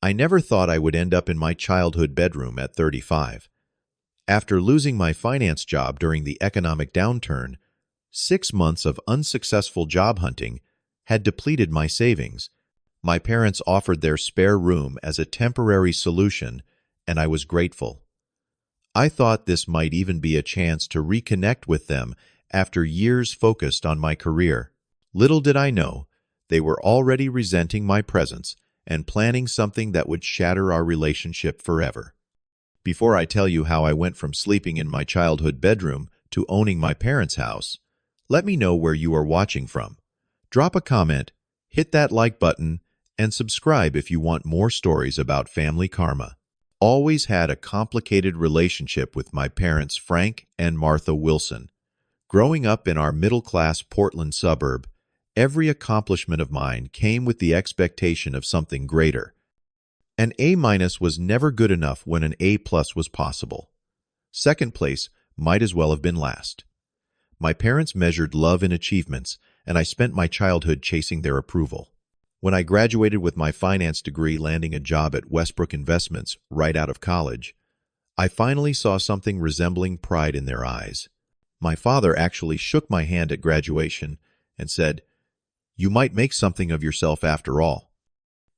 I never thought I would end up in my childhood bedroom at 35. After losing my finance job during the economic downturn, 6 months of unsuccessful job hunting had depleted my savings. My parents offered their spare room as a temporary solution, and I was grateful. I thought this might even be a chance to reconnect with them after years focused on my career. Little did I know, they were already resenting my presence and planning something that would shatter our relationship forever. Before I tell you how I went from sleeping in my childhood bedroom to owning my parents' house, let me know where you are watching from. Drop a comment, hit that like button, and subscribe if you want more stories about family karma. Always had a complicated relationship with my parents, Frank and Martha Wilson. Growing up in our middle-class Portland suburb, every accomplishment of mine came with the expectation of something greater. An A- was never good enough when an A+ was possible. Second place might as well have been last. My parents measured love in achievements, and I spent my childhood chasing their approval. When I graduated with my finance degree, landing a job at Westbrook Investments right out of college, I finally saw something resembling pride in their eyes. My father actually shook my hand at graduation and said, "You might make something of yourself after all."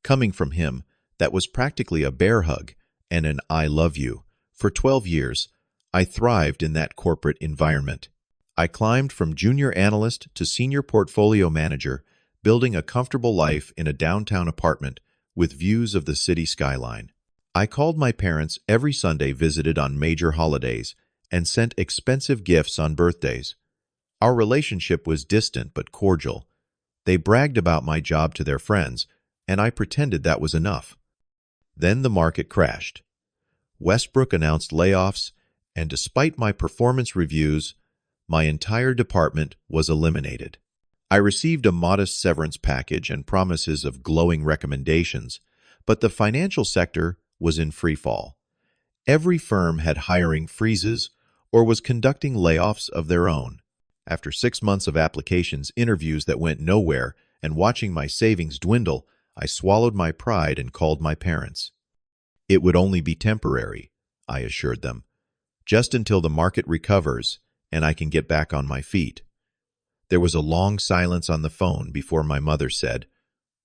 Coming from him, that was practically a bear hug and an "I love you." For 12 years, I thrived in that corporate environment. I climbed from junior analyst to senior portfolio manager, building a comfortable life in a downtown apartment with views of the city skyline. I called my parents every Sunday, visited on major holidays, and sent expensive gifts on birthdays. Our relationship was distant but cordial. They bragged about my job to their friends, and I pretended that was enough. Then the market crashed. Westbrook announced layoffs, and despite my performance reviews, my entire department was eliminated. I received a modest severance package and promises of glowing recommendations, but the financial sector was in free fall. Every firm had hiring freezes or was conducting layoffs of their own. After 6 months of applications, interviews that went nowhere, and watching my savings dwindle, I swallowed my pride and called my parents. It would only be temporary, I assured them, just until the market recovers and I can get back on my feet. There was a long silence on the phone before my mother said,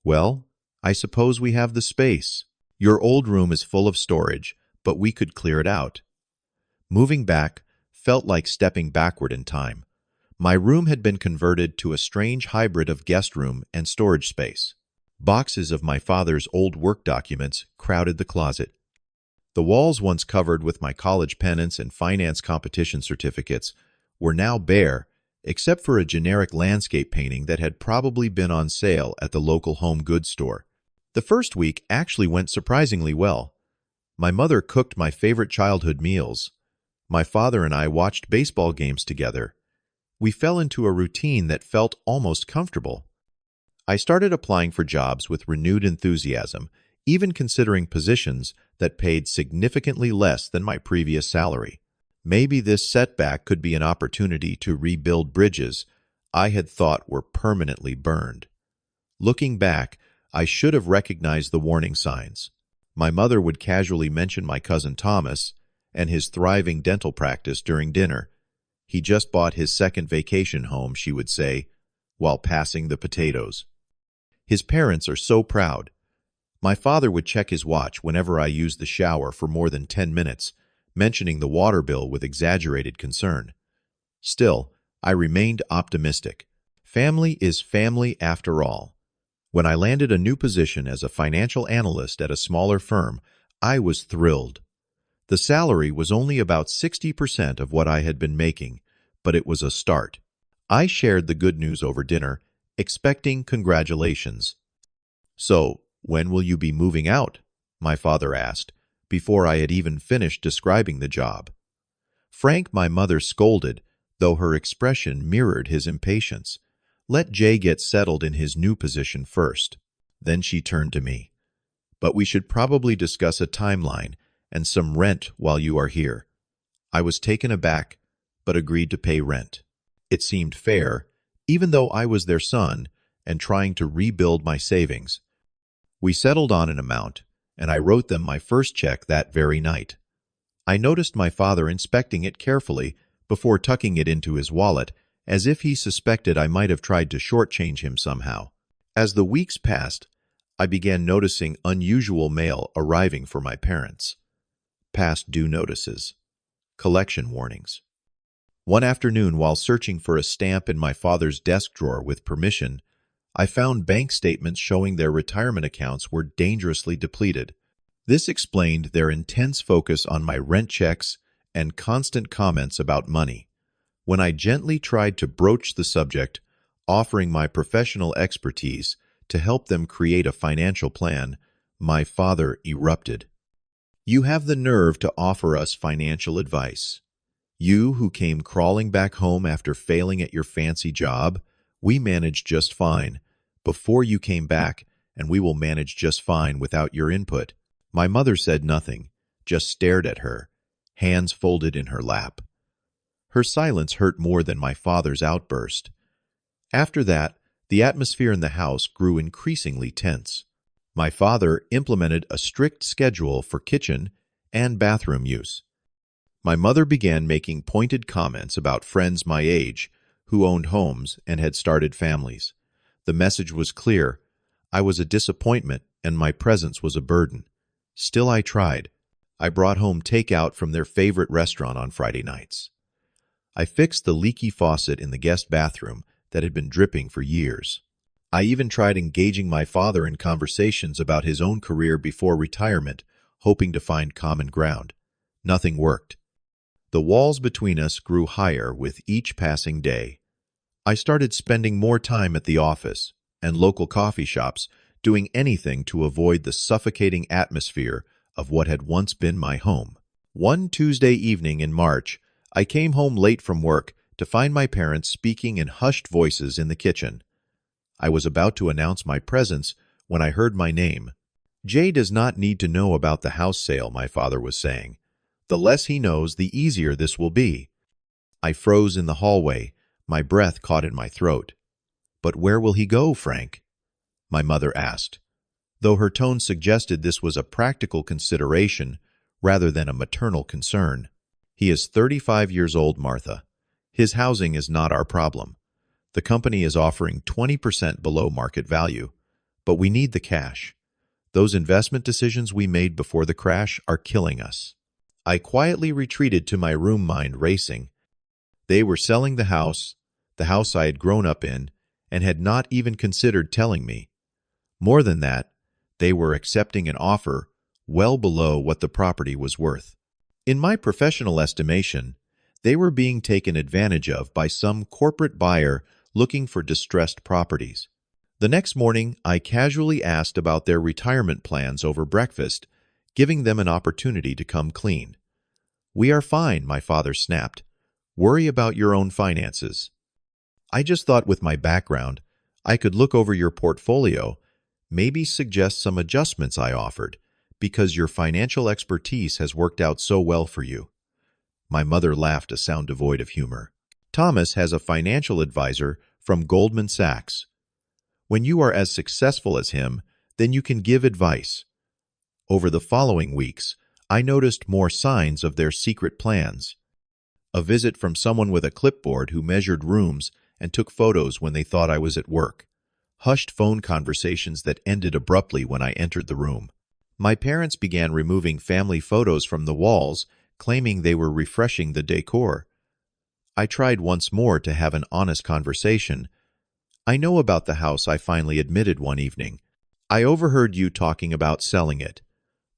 "Well, I suppose we have the space. Your old room is full of storage, but we could clear it out." Moving back felt like stepping backward in time. My room had been converted to a strange hybrid of guest room and storage space. Boxes of my father's old work documents crowded the closet. The walls, once covered with my college pennants and finance competition certificates, were now bare, except for a generic landscape painting that had probably been on sale at the local home goods store. The first week actually went surprisingly well. My mother cooked my favorite childhood meals. My father and I watched baseball games together. We fell into a routine that felt almost comfortable. I started applying for jobs with renewed enthusiasm, even considering positions that paid significantly less than my previous salary. Maybe this setback could be an opportunity to rebuild bridges I had thought were permanently burned. Looking back, I should have recognized the warning signs. My mother would casually mention my cousin Thomas and his thriving dental practice during dinner. "He just bought his second vacation home," she would say, while passing the potatoes. "His parents are so proud." My father would check his watch whenever I used the shower for more than 10 minutes, mentioning the water bill with exaggerated concern. Still, I remained optimistic. Family is family after all. When I landed a new position as a financial analyst at a smaller firm, I was thrilled. The salary was only about 60% of what I had been making, but it was a start. I shared the good news over dinner, expecting congratulations. "So, when will you be moving out?" my father asked, before I had even finished describing the job. Frank, my mother scolded, though her expression mirrored his impatience. "Let Jay get settled in his new position first." Then she turned to me. "But we should probably discuss a timeline and some rent while you are here." I was taken aback, but agreed to pay rent. It seemed fair, even though I was their son and trying to rebuild my savings. We settled on an amount, and I wrote them my first check that very night. I noticed my father inspecting it carefully before tucking it into his wallet, as if he suspected I might have tried to shortchange him somehow. As the weeks passed, I began noticing unusual mail arriving for my parents. Past due notices. Collection warnings. One afternoon, while searching for a stamp in my father's desk drawer with permission, I found bank statements showing their retirement accounts were dangerously depleted. This explained their intense focus on my rent checks and constant comments about money. When I gently tried to broach the subject, offering my professional expertise to help them create a financial plan, my father erupted. "You have the nerve to offer us financial advice. You who came crawling back home after failing at your fancy job, we managed just fine before you came back, and we will manage just fine without your input." My mother said nothing, just stared at her, hands folded in her lap. Her silence hurt more than my father's outburst. After that, the atmosphere in the house grew increasingly tense. My father implemented a strict schedule for kitchen and bathroom use. My mother began making pointed comments about friends my age who owned homes and had started families. The message was clear. I was a disappointment, and my presence was a burden. Still, I tried. I brought home takeout from their favorite restaurant on Friday nights. I fixed the leaky faucet in the guest bathroom that had been dripping for years. I even tried engaging my father in conversations about his own career before retirement, hoping to find common ground. Nothing worked. The walls between us grew higher with each passing day. I started spending more time at the office and local coffee shops, doing anything to avoid the suffocating atmosphere of what had once been my home. One Tuesday evening in March, I came home late from work to find my parents speaking in hushed voices in the kitchen. I was about to announce my presence when I heard my name. "Jay does not need to know about the house sale," my father was saying. "The less he knows, the easier this will be." I froze in the hallway, my breath caught in my throat. "But where will he go, Frank?" my mother asked, though her tone suggested this was a practical consideration rather than a maternal concern. "He is 35 years old, Martha. His housing is not our problem. The company is offering 20% below market value, but we need the cash. Those investment decisions we made before the crash are killing us." I quietly retreated to my room, mind racing. They were selling the house I had grown up in, and had not even considered telling me. More than that, they were accepting an offer well below what the property was worth. In my professional estimation, they were being taken advantage of by some corporate buyer looking for distressed properties. The next morning, I casually asked about their retirement plans over breakfast, giving them an opportunity to come clean. "We are fine," my father snapped. "Worry about your own finances. I just thought with my background, I could look over your portfolio, maybe suggest some adjustments," I offered, "because your financial expertise has worked out so well for you." My mother laughed, a sound devoid of humor. "Thomas has a financial advisor from Goldman Sachs. When you are as successful as him, then you can give advice." Over the following weeks, I noticed more signs of their secret plans. A visit from someone with a clipboard who measured rooms and took photos when they thought I was at work. Hushed phone conversations that ended abruptly when I entered the room. My parents began removing family photos from the walls, claiming they were refreshing the decor. I tried once more to have an honest conversation. "I know about the house," I finally admitted one evening. "I overheard you talking about selling it."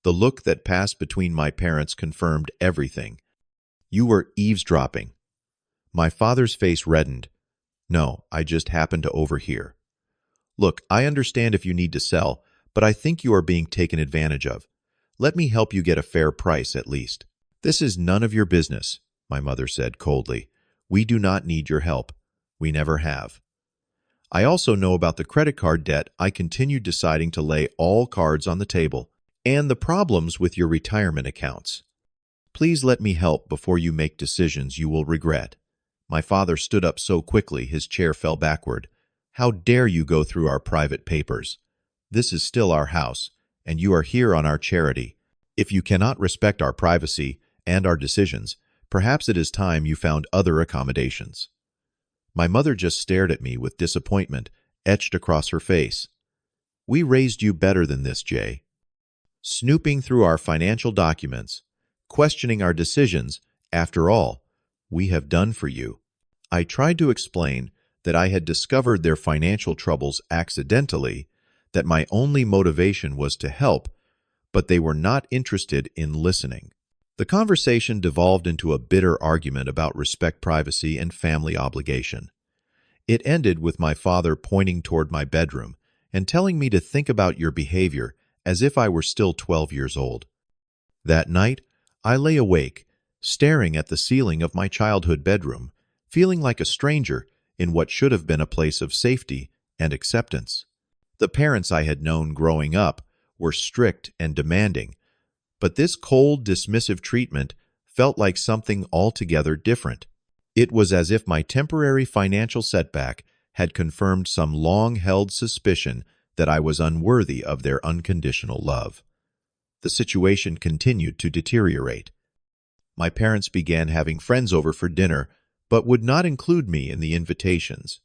The look that passed between my parents confirmed everything. "You were eavesdropping." My father's face reddened. "No, I just happened to overhear." "Look, I understand if you need to sell, but I think you are being taken advantage of. Let me help you get a fair price, at least." "This is none of your business," my mother said coldly. "We do not need your help. We never have." I also know about the credit card debt. I continued, deciding to lay all cards on the table. "And the problems with your retirement accounts. Please let me help before you make decisions you will regret." My father stood up so quickly his chair fell backward. "How dare you go through our private papers? This is still our house, and you are here on our charity. If you cannot respect our privacy and our decisions, perhaps it is time you found other accommodations." My mother just stared at me with disappointment etched across her face. "We raised you better than this, Jay. Snooping through our financial documents, questioning our decisions, after all, we have done for you." I tried to explain that I had discovered their financial troubles accidentally, that my only motivation was to help, but they were not interested in listening. The conversation devolved into a bitter argument about respect, privacy, and family obligation. It ended with my father pointing toward my bedroom and telling me to think about your behavior as if I were still 12 years old. That night, I lay awake, staring at the ceiling of my childhood bedroom, feeling like a stranger in what should have been a place of safety and acceptance. The parents I had known growing up were strict and demanding, but this cold, dismissive treatment felt like something altogether different. It was as if my temporary financial setback had confirmed some long-held suspicion that I was unworthy of their unconditional love. The situation continued to deteriorate. My parents began having friends over for dinner, but would not include me in the invitations.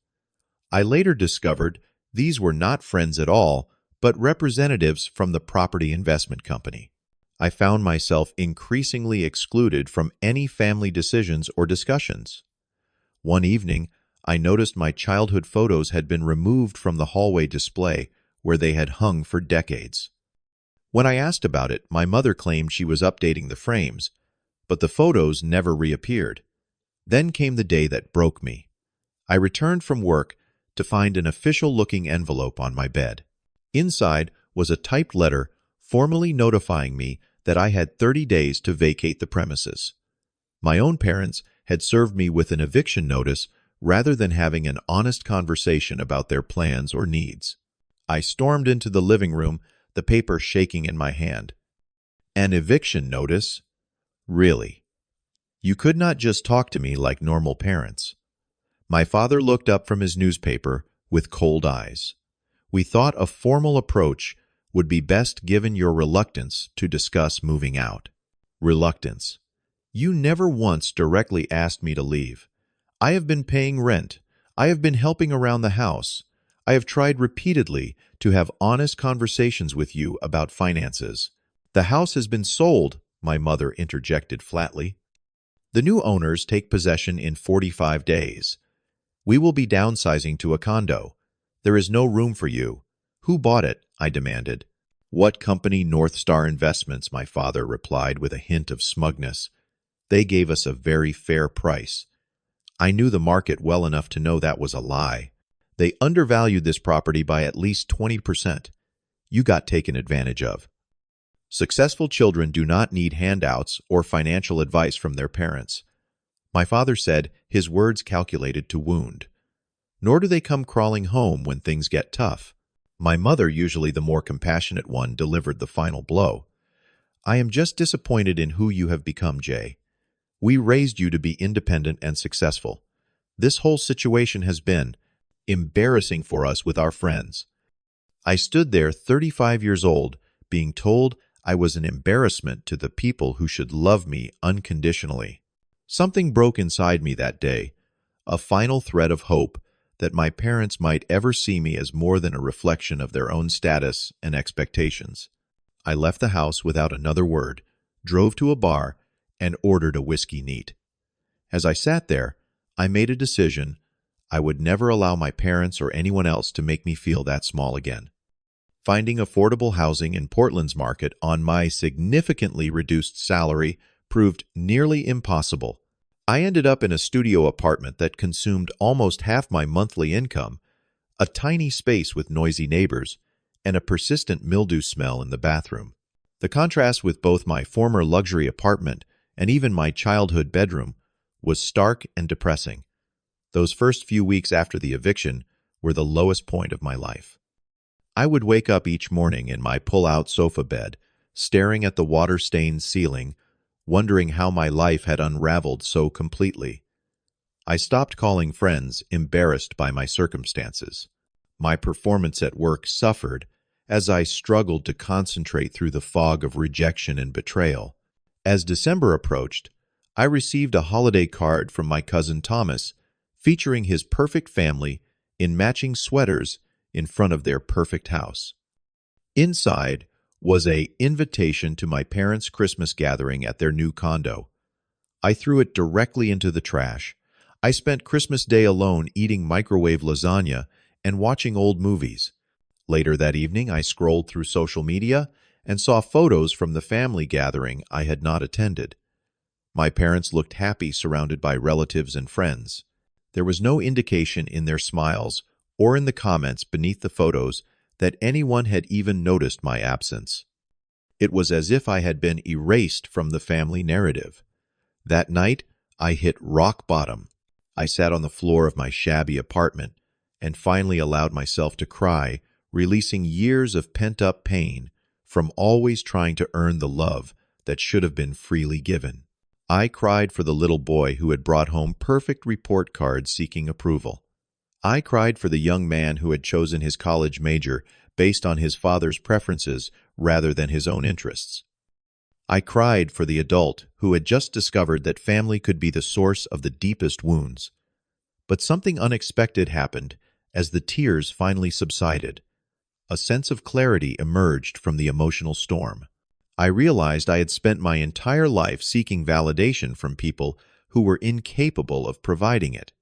I later discovered these were not friends at all, but representatives from the property investment company. I found myself increasingly excluded from any family decisions or discussions. One evening, I noticed my childhood photos had been removed from the hallway display where they had hung for decades. When I asked about it, my mother claimed she was updating the frames, but the photos never reappeared. Then came the day that broke me. I returned from work to find an official-looking envelope on my bed. Inside was a typed letter formally notifying me that I had 30 days to vacate the premises. My own parents had served me with an eviction notice rather than having an honest conversation about their plans or needs. I stormed into the living room, the paper shaking in my hand. An eviction notice? Really? You could not just talk to me like normal parents. My father looked up from his newspaper with cold eyes. "We thought a formal approach would be best given your reluctance to discuss moving out." Reluctance. You never once directly asked me to leave. I have been paying rent. I have been helping around the house. I have tried repeatedly to have honest conversations with you about finances. "The house has been sold," my mother interjected flatly. "The new owners take possession in 45 days. We will be downsizing to a condo. There is no room for you." "Who bought it?" I demanded. "What company? North Star Investments," my father replied with a hint of smugness. "They gave us a very fair price." I knew the market well enough to know that was a lie. "They undervalued this property by at least 20%. You got taken advantage of." Successful children do not need handouts or financial advice from their parents. My father said, his words calculated to wound. Nor do they come crawling home when things get tough. My mother, usually the more compassionate one, delivered the final blow. "I am just disappointed in who you have become, Jay. We raised you to be independent and successful. This whole situation has been embarrassing for us with our friends." I stood there, 35 years old, being told I was an embarrassment to the people who should love me unconditionally. Something broke inside me that day, a final thread of hope that my parents might ever see me as more than a reflection of their own status and expectations. I left the house without another word, drove to a bar, and ordered a whiskey neat. As I sat there, I made a decision. I would never allow my parents or anyone else to make me feel that small again. Finding affordable housing in Portland's market on my significantly reduced salary proved nearly impossible. I ended up in a studio apartment that consumed almost half my monthly income, a tiny space with noisy neighbors, and a persistent mildew smell in the bathroom. The contrast with both my former luxury apartment and even my childhood bedroom was stark and depressing. Those first few weeks after the eviction were the lowest point of my life. I would wake up each morning in my pull-out sofa bed, staring at the water-stained ceiling, wondering how my life had unraveled so completely. I stopped calling friends, embarrassed by my circumstances. My performance at work suffered as I struggled to concentrate through the fog of rejection and betrayal. As December approached, I received a holiday card from my cousin Thomas, featuring his perfect family in matching sweaters in front of their perfect house. Inside was an invitation to my parents' Christmas gathering at their new condo. I threw it directly into the trash. I spent Christmas Day alone eating microwave lasagna and watching old movies. Later that evening, I scrolled through social media and saw photos from the family gathering I had not attended. My parents looked happy, surrounded by relatives and friends. There was no indication in their smiles or in the comments beneath the photos that anyone had even noticed my absence. It was as if I had been erased from the family narrative. That night, I hit rock bottom. I sat on the floor of my shabby apartment and finally allowed myself to cry, releasing years of pent-up pain from always trying to earn the love that should have been freely given. I cried for the little boy who had brought home perfect report cards seeking approval. I cried for the young man who had chosen his college major based on his father's preferences rather than his own interests. I cried for the adult who had just discovered that family could be the source of the deepest wounds. But something unexpected happened as the tears finally subsided. A sense of clarity emerged from the emotional storm. I realized I had spent my entire life seeking validation from people who were incapable of providing it.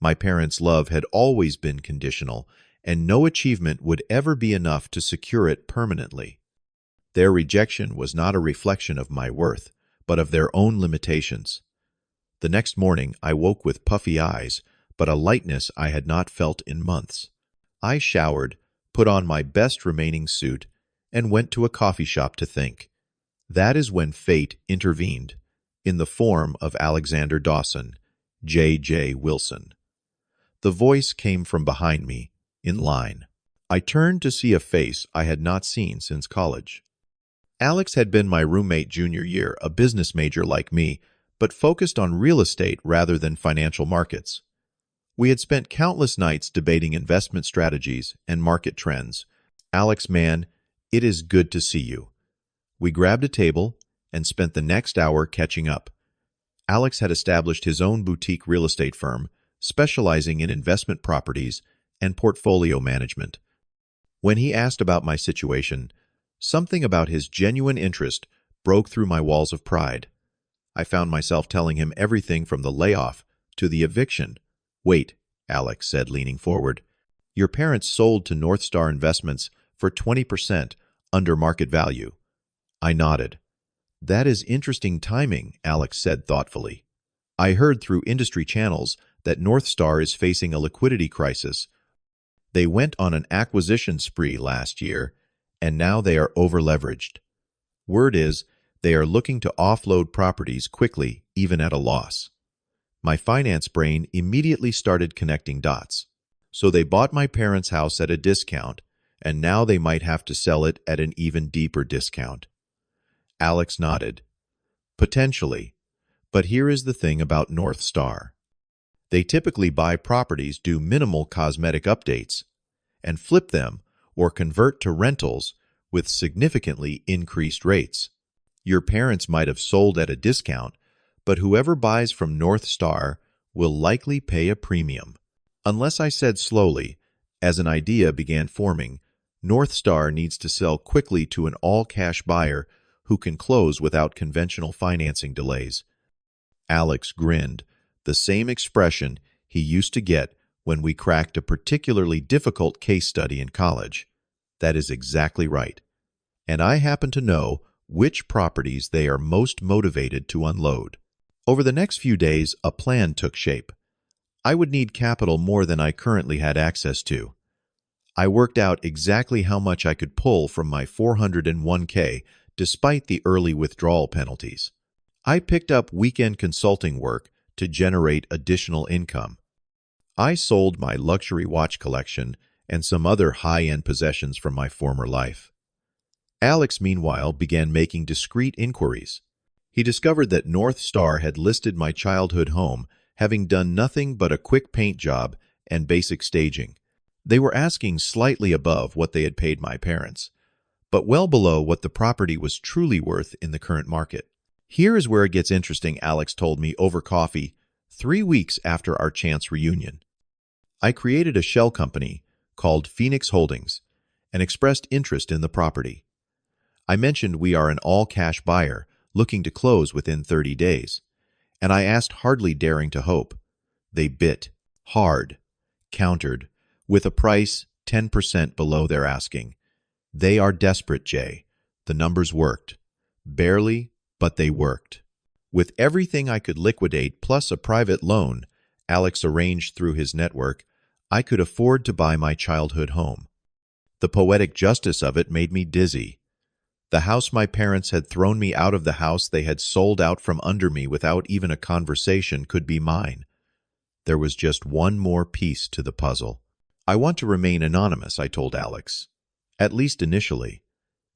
My parents' love had always been conditional, and no achievement would ever be enough to secure it permanently. Their rejection was not a reflection of my worth, but of their own limitations. The next morning, I woke with puffy eyes, but a lightness I had not felt in months. I showered, put on my best remaining suit, and went to a coffee shop to think. That is when fate intervened, in the form of Alexander Dawson, J.J. Wilson. The voice came from behind me, in line. I turned to see a face I had not seen since college. Alex had been my roommate junior year, a business major like me, but focused on real estate rather than financial markets. We had spent countless nights debating investment strategies and market trends. Alex, man, it is good to see you. We grabbed a table and spent the next hour catching up. Alex had established his own boutique real estate firm, specializing in investment properties and portfolio management. When he asked about my situation, something about his genuine interest broke through my walls of pride. I found myself telling him everything from the layoff to the eviction. "Wait," Alex said, leaning forward. "Your parents sold to North Star Investments for 20% under market value." I nodded. "That is interesting timing," Alex said thoughtfully. "I heard through industry channels that North Star is facing a liquidity crisis. They went on an acquisition spree last year, and now they are over-leveraged. Word is, they are looking to offload properties quickly, even at a loss." My finance brain immediately started connecting dots. So they bought my parents' house at a discount, and now they might have to sell it at an even deeper discount. Alex nodded. "Potentially. But here is the thing about North Star. They typically buy properties, do minimal cosmetic updates, and flip them or convert to rentals with significantly increased rates. Your parents might have sold at a discount, but whoever buys from North Star will likely pay a premium." Unless I said slowly, as an idea began forming, North Star needs to sell quickly to an all-cash buyer who can close without conventional financing delays. Alex grinned, the same expression he used to get when we cracked a particularly difficult case study in college. "That is exactly right. And I happen to know which properties they are most motivated to unload." Over the next few days, a plan took shape. I would need capital more than I currently had access to. I worked out exactly how much I could pull from my 401k despite the early withdrawal penalties. I picked up weekend consulting work to generate additional income. I sold my luxury watch collection and some other high-end possessions from my former life. Alex, meanwhile, began making discreet inquiries. He discovered that North Star had listed my childhood home, having done nothing but a quick paint job and basic staging. They were asking slightly above what they had paid my parents, but well below what the property was truly worth in the current market. Here is where it gets interesting, Alex told me over coffee 3 weeks after our chance reunion. I created a shell company called Phoenix Holdings and expressed interest in the property. I mentioned we are an all-cash buyer looking to close within 30 days, and I asked, hardly daring to hope. They bit hard, countered, with a price 10% below their asking. They are desperate, Jay. The numbers worked. Barely, but they worked. With everything I could liquidate plus a private loan Alex arranged through his network, I could afford to buy my childhood home. The poetic justice of it made me dizzy. The house my parents had thrown me out of, the house they had sold out from under me without even a conversation, could be mine. There was just one more piece to the puzzle. I want to remain anonymous, I told Alex. At least initially.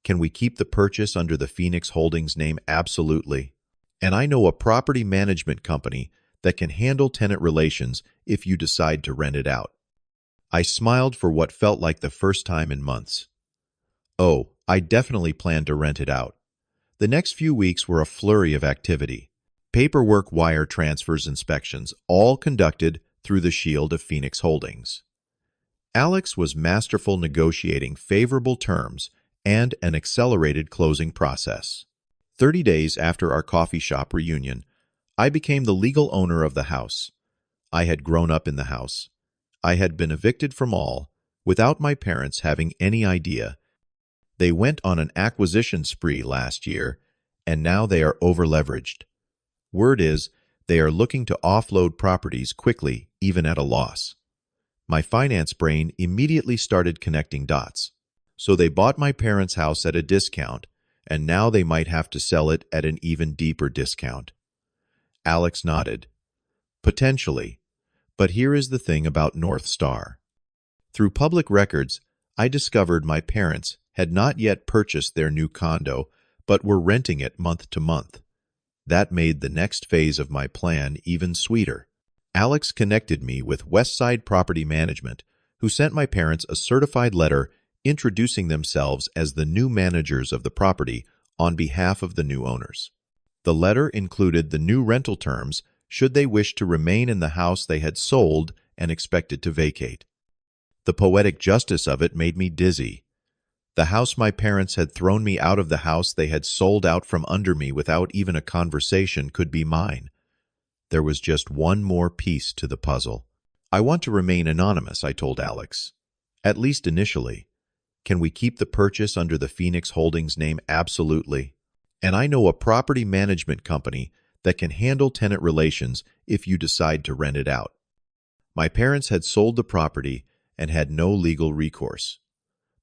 Can we keep the purchase under the Phoenix Holdings name? Absolutely. And I know a property management company that can handle tenant relations if you decide to rent it out. I smiled for what felt like the first time in months. Oh, I definitely plan to rent it out. The next few weeks were a flurry of activity. Paperwork, wire transfers, inspections, all conducted through the shield of Phoenix Holdings. Alex was masterful negotiating favorable terms and an accelerated closing process. 30 days after our coffee shop reunion, I became the legal owner of the house. I had grown up in the house. I had been evicted from all, without my parents having any idea. They went on an acquisition spree last year, and now they are over-leveraged. Word is, they are looking to offload properties quickly, even at a loss. My finance brain immediately started connecting dots. So they bought my parents' house at a discount, and now they might have to sell it at an even deeper discount. Alex nodded. Potentially. But here is the thing about North Star. Through public records, I discovered my parents had not yet purchased their new condo, but were renting it month to month. That made the next phase of my plan even sweeter. Alex connected me with Westside Property Management, who sent my parents a certified letter introducing themselves as the new managers of the property on behalf of the new owners. The letter included the new rental terms should they wish to remain in the house they had sold and expected to vacate. The poetic justice of it made me dizzy. The house my parents had thrown me out of, the house they had sold out from under me without even a conversation, could be mine. There was just one more piece to the puzzle. I want to remain anonymous, I told Alex. At least initially. Can we keep the purchase under the Phoenix Holdings name? Absolutely. And I know a property management company that can handle tenant relations if you decide to rent it out. My parents had sold the property and had no legal recourse.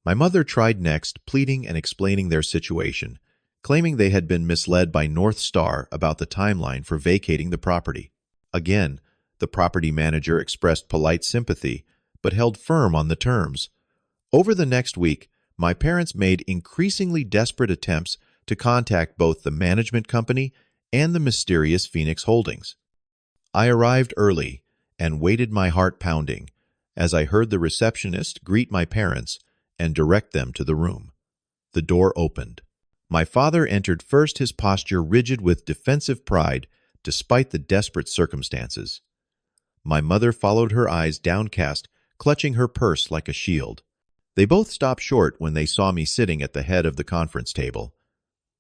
My mother tried next, pleading and explaining their situation, claiming they had been misled by North Star about the timeline for vacating the property. Again, the property manager expressed polite sympathy, but held firm on the terms. Over the next week, my parents made increasingly desperate attempts to contact both the management company and the mysterious Phoenix Holdings. I arrived early and waited, my heart pounding, as I heard the receptionist greet my parents and direct them to the room. The door opened. My father entered first, his posture rigid with defensive pride despite the desperate circumstances. My mother followed, her eyes downcast, clutching her purse like a shield. They both stopped short when they saw me sitting at the head of the conference table.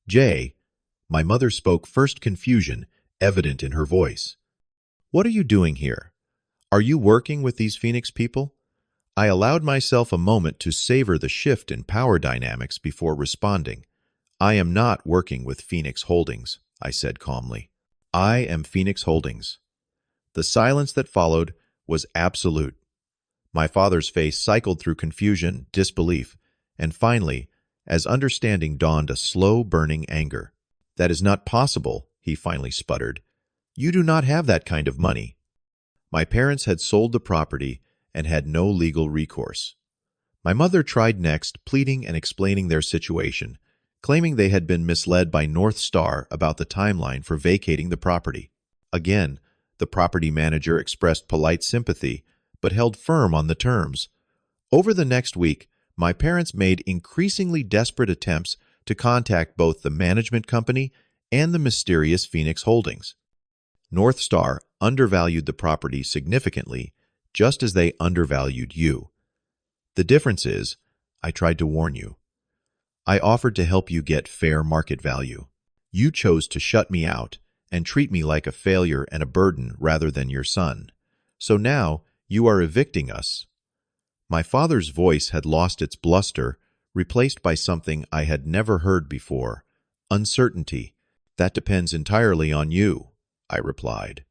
Jay, my mother spoke first, confusion evident in her voice. What are you doing here? Are you working with these Phoenix people? I allowed myself a moment to savor the shift in power dynamics before responding. I am not working with Phoenix Holdings, I said calmly. I am Phoenix Holdings. The silence that followed was absolute. My father's face cycled through confusion, disbelief, and finally, as understanding dawned, a slow burning anger. That is not possible, he finally sputtered. You do not have that kind of money. My parents had sold the property and had no legal recourse. My mother tried next, pleading and explaining their situation, claiming they had been misled by North Star about the timeline for vacating the property. Again, the property manager expressed polite sympathy, but held firm on the terms. Over the next week, my parents made increasingly desperate attempts to contact both the management company and the mysterious Phoenix Holdings. North Star undervalued the property significantly, just as they undervalued you. The difference is, I tried to warn you. I offered to help you get fair market value. You chose to shut me out and treat me like a failure and a burden rather than your son. So now you are evicting us. My father's voice had lost its bluster, replaced by something I had never heard before. Uncertainty. That depends entirely on you, I replied.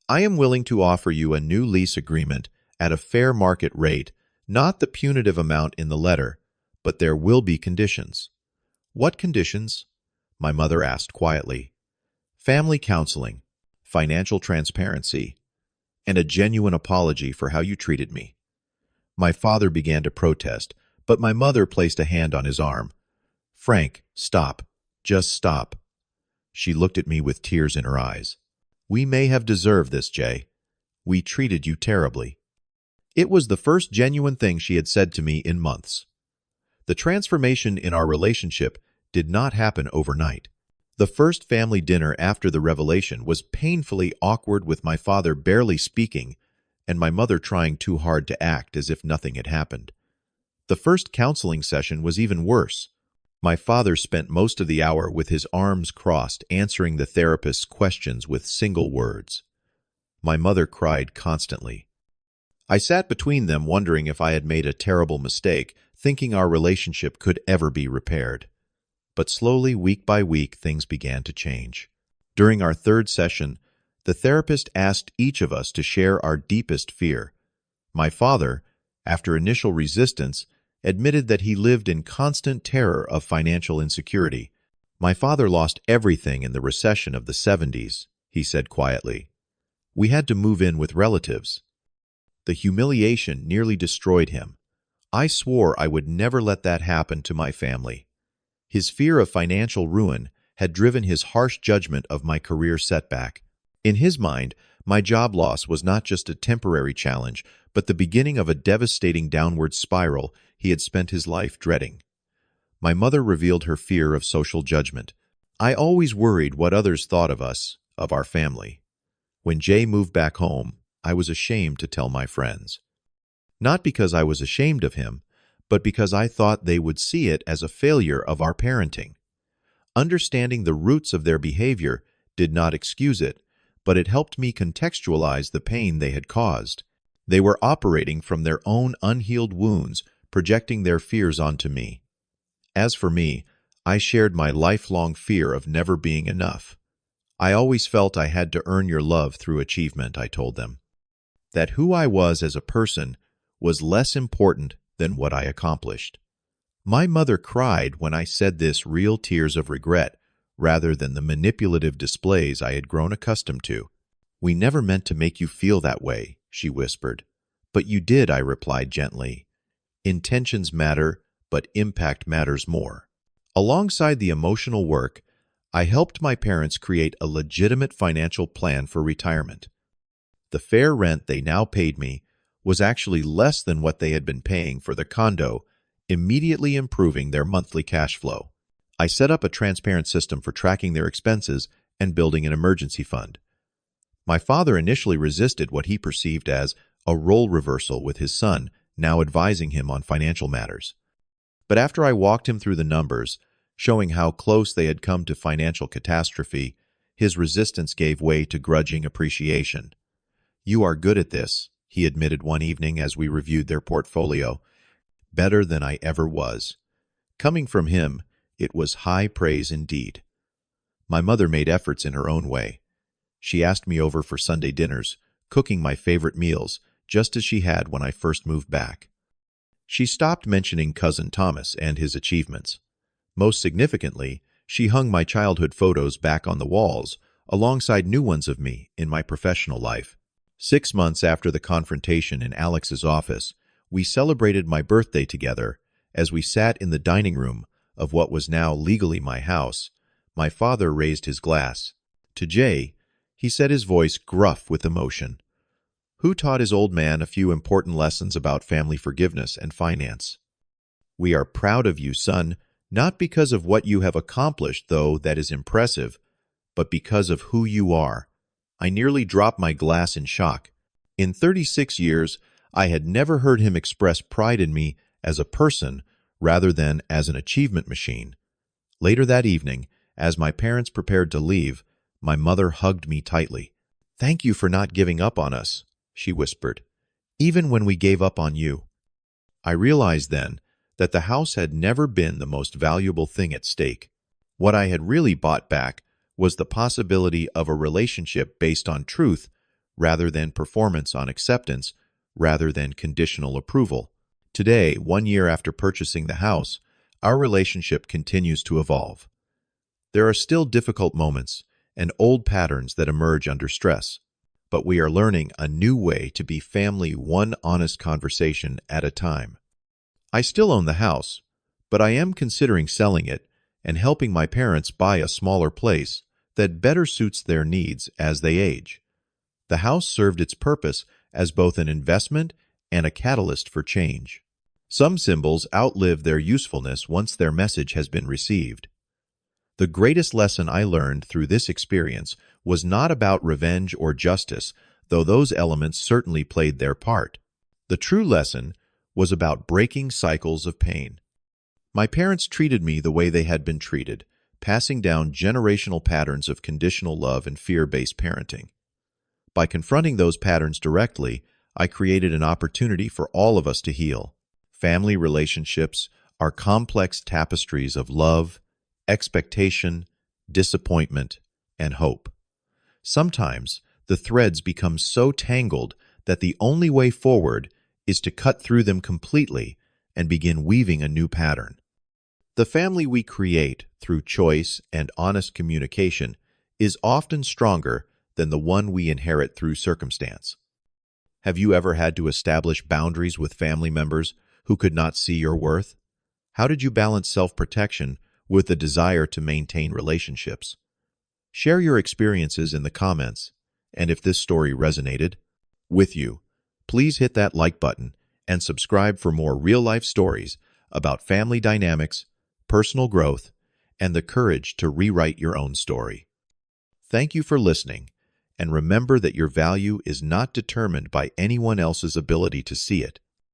I am willing to offer you a new lease agreement at a fair market rate, not the punitive amount in the letter, but there will be conditions. What conditions? My mother asked quietly. Family counseling, financial transparency, and a genuine apology for how you treated me. My father began to protest, but my mother placed a hand on his arm. Frank, stop. Just stop. She looked at me with tears in her eyes. We may have deserved this, Jay. We treated you terribly. It was the first genuine thing she had said to me in months. The transformation in our relationship did not happen overnight. The first family dinner after the revelation was painfully awkward, with my father barely speaking and my mother trying too hard to act as if nothing had happened. The first counseling session was even worse. My father spent most of the hour with his arms crossed, answering the therapist's questions with single words. My mother cried constantly. I sat between them, wondering if I had made a terrible mistake, thinking our relationship could ever be repaired. But slowly, week by week, things began to change. During our third session, the therapist asked each of us to share our deepest fear. My father, after initial resistance, admitted that he lived in constant terror of financial insecurity. My father lost everything in the recession of the 70s, he said quietly. We had to move in with relatives. The humiliation nearly destroyed him. I swore I would never let that happen to my family. His fear of financial ruin had driven his harsh judgment of my career setback. In his mind, my job loss was not just a temporary challenge, but the beginning of a devastating downward spiral he had spent his life dreading. My mother revealed her fear of social judgment. I always worried what others thought of us, of our family. When Jay moved back home, I was ashamed to tell my friends. Not because I was ashamed of him, but because I thought they would see it as a failure of our parenting. Understanding the roots of their behavior did not excuse it, but it helped me contextualize the pain they had caused. They were operating from their own unhealed wounds, projecting their fears onto me. As for me, I shared my lifelong fear of never being enough. I always felt I had to earn your love through achievement, I told them. That who I was as a person was less important than what I accomplished. My mother cried when I said this, real tears of regret, rather than the manipulative displays I had grown accustomed to. We never meant to make you feel that way, she whispered. But you did, I replied gently. Intentions matter, but impact matters more. Alongside the emotional work, I helped my parents create a legitimate financial plan for retirement. The fair rent they now paid me was actually less than what they had been paying for the condo, immediately improving their monthly cash flow. I set up a transparent system for tracking their expenses and building an emergency fund. My father initially resisted what he perceived as a role reversal with his son, now advising him on financial matters. But after I walked him through the numbers, showing how close they had come to financial catastrophe, his resistance gave way to grudging appreciation. You are good at this, he admitted one evening as we reviewed their portfolio. Better than I ever was. Coming from him, it was high praise indeed. My mother made efforts in her own way. She asked me over for Sunday dinners, cooking my favorite meals, just as she had when I first moved back. She stopped mentioning Cousin Thomas and his achievements. Most significantly, she hung my childhood photos back on the walls, alongside new ones of me in my professional life. 6 months after the confrontation in Alex's office, we celebrated my birthday together. As we sat in the dining room of what was now legally my house, my father raised his glass. To Jay, he said, his voice gruff with emotion. who taught his old man a few important lessons about family forgiveness and finance. "We are proud of you, son, not because of what you have accomplished, though that is impressive, but because of who you are." I nearly dropped my glass in shock. In 36 years, I had never heard him express pride in me as a person rather than as an achievement machine. Later that evening, as my parents prepared to leave, my mother hugged me tightly. "Thank you for not giving up on us," she whispered, "even when we gave up on you." I realized then that the house had never been the most valuable thing at stake. What I had really bought back was the possibility of a relationship based on truth rather than performance, on acceptance rather than conditional approval. Today, 1 year after purchasing the house, our relationship continues to evolve. There are still difficult moments and old patterns that emerge under stress, but we are learning a new way to be family, one honest conversation at a time. I still own the house, but I am considering selling it and helping my parents buy a smaller place that better suits their needs as they age. The house served its purpose as both an investment and a catalyst for change. Some symbols outlive their usefulness once their message has been received. The greatest lesson I learned through this experience was not about revenge or justice, though those elements certainly played their part. The true lesson was about breaking cycles of pain. My parents treated me the way they had been treated, passing down generational patterns of conditional love and fear-based parenting. By confronting those patterns directly, I created an opportunity for all of us to heal. Family relationships are complex tapestries of love, expectation, disappointment, and hope. Sometimes the threads become so tangled that the only way forward is to cut through them completely and begin weaving a new pattern. The family we create through choice and honest communication is often stronger than the one we inherit through circumstance. Have you ever had to establish boundaries with family members who could not see your worth? How did you balance self-protection with the desire to maintain relationships? Share your experiences in the comments, and if this story resonated with you, please hit that like button and subscribe for more real-life stories about family dynamics, personal growth, and the courage to rewrite your own story. Thank you for listening, and remember that your value is not determined by anyone else's ability to see it.